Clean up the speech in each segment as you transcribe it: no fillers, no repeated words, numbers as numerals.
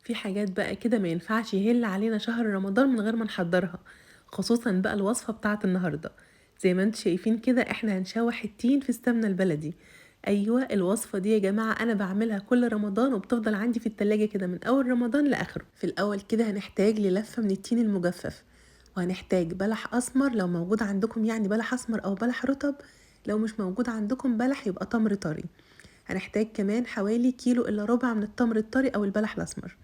في حاجات بقى كده ما ينفعش يهل علينا شهر رمضان من غير ما نحضرها، خصوصا بقى الوصفة بتاعة النهاردة. زي ما انتوا شايفين كده احنا هنشوح التين في السمنة البلدي. ايوه الوصفة دي يا جماعة انا بعملها كل رمضان وبتفضل عندي في التلاجة كده من اول رمضان لاخره. في الاول كده هنحتاج للفة من التين المجفف، وهنحتاج بلح اسمر لو موجود عندكم، يعني بلح اسمر او بلح رطب. لو مش موجود عندكم بلح يبقى تمر طري. هنحتاج كمان حوالي كيلو الا ربع من التمر الطري او البلح الاسمر.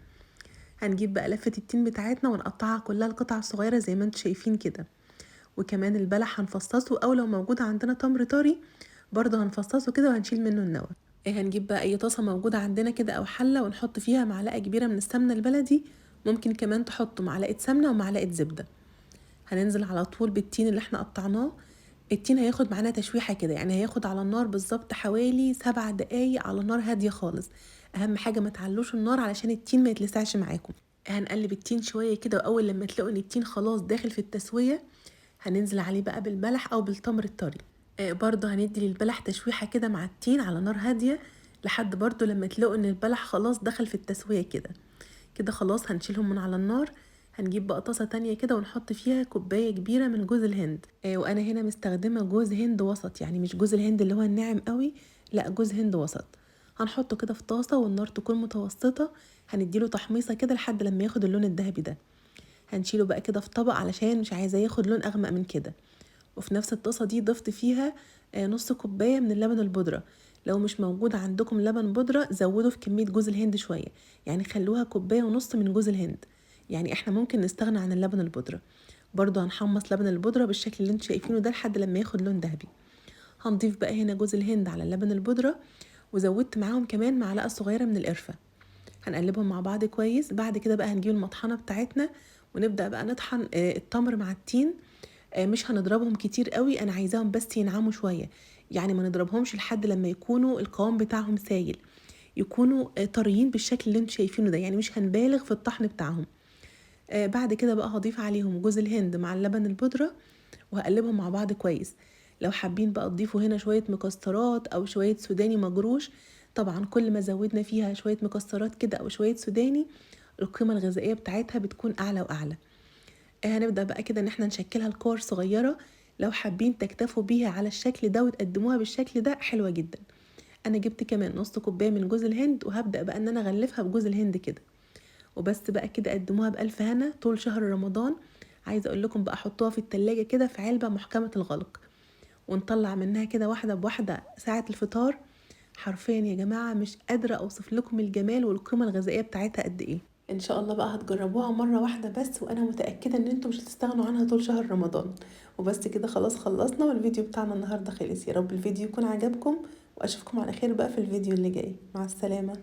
هنجيب بقى لفة التين بتاعتنا ونقطعها كلها لقطع صغيرة زي ما انتوا شايفين كده. وكمان البلح هنفصصه، او لو موجود عندنا تمر طري برضه هنفصصه كده وهنشيل منه النوى. هنجيب بقى اي طاسة موجودة عندنا كده او حلة ونحط فيها معلقة كبيرة من السمنة البلدي. ممكن كمان تحطوا معلقة سمنة ومعلقة زبدة. هننزل على طول بالتين اللي احنا قطعناه. التين هياخد معانا تشويحة كده، يعني هياخد على النار بالظبط حوالي 7 دقايق على نار هادية خالص. اهم حاجة ما تعلوش النار علشان التين ما يتلسعش معاكم. هنقلب التين شوية كده، واول لما تلاقوا ان التين خلاص داخل في التسوية هننزل عليه بقى بالبلح او بالتمر الطري. برضه هندي للبلح تشويحة كده مع التين على نار هادية لحد برضه لما تلاقوا ان البلح خلاص دخل في التسوية كده. كده خلاص هنشيلهم من على النار. هنجيب بقى طاسة تانية كده ونحط فيها كوباية كبيرة من جوز الهند. وانا هنا مستخدمة جوز هند وسط، يعني مش جوز الهند اللي هو الناعم قوي، لا جوز هند وسط. هنحطه كده في طاسة والنار تكون متوسطة. هنديله تحميصة كده لحد لما ياخد اللون الذهبي ده. هنشيله بقى كده في طبق علشان مش عايزاه ياخد لون اغمق من كده. وفي نفس الطاسة دي ضفت فيها نص كوباية من اللبن البودرة. لو مش موجود عندكم لبن بودرة زودوا في كمية جوز الهند شوية، يعني خلوها كوباية ونص من جوز الهند. يعني احنا ممكن نستغنى عن اللبن البودرة. برضو هنحمص لبن البودرة بالشكل اللي انتوا شايفينه ده لحد لما ياخد لون ذهبي. هنضيف بقى هنا جوز الهند على اللبن البودرة، وزودت معاهم كمان معلقة صغيرة من القرفة. هنقلبهم مع بعض كويس. بعد كده بقى هنجيب المطحنة بتاعتنا ونبدأ بقى نطحن التمر مع التين. مش هنضربهم كتير قوي، انا عايزاهم بس ينعموا شوية. يعني ما نضربهمش لحد لما يكونوا القوام بتاعهم سايل، يكونوا طريين بالشكل اللي انتوا شايفينه ده، يعني مش هنبالغ في الطحن بتاعهم. بعد كده بقى هضيف عليهم جوز الهند مع اللبن البودرة وهقلبهم مع بعض كويس. لو حابين بقى تضيفوا هنا شوية مكسرات او شوية سوداني مجروش، طبعا كل ما زودنا فيها شوية مكسرات كده او شوية سوداني القيمة الغذائية بتاعتها بتكون اعلى واعلى. هنبدأ بقى كده ان احنا نشكلها لكور صغيرة. لو حابين تكتفوا بيها على الشكل ده وتقدموها بالشكل ده حلوة جدا. انا جبت كمان نص كوباية من جوز الهند، وهبدأ بقى ان انا اغلفها بجوز الهند كده. وبس بقى كده قدموها بألف هنا طول شهر رمضان. عايزة اقول لكم بقى حطوها في التلاجة كده في علبة محكمة الغلق، ونطلع منها كده واحدة بواحدة ساعة الفطار. حرفيا يا جماعة مش قادرة اوصف لكم الجمال والقيمة الغذائية بتاعتها قد ايه. ان شاء الله بقى هتجربوها مرة واحدة بس، وانا متأكدة ان انتم مش هتستغنوا عنها طول شهر رمضان. وبس كده خلاص خلصنا، والفيديو بتاعنا النهاردة خلص. يا رب الفيديو يكون عجبكم، واشوفكم على خير بقى في الفيديو اللي جاي. مع السلامة.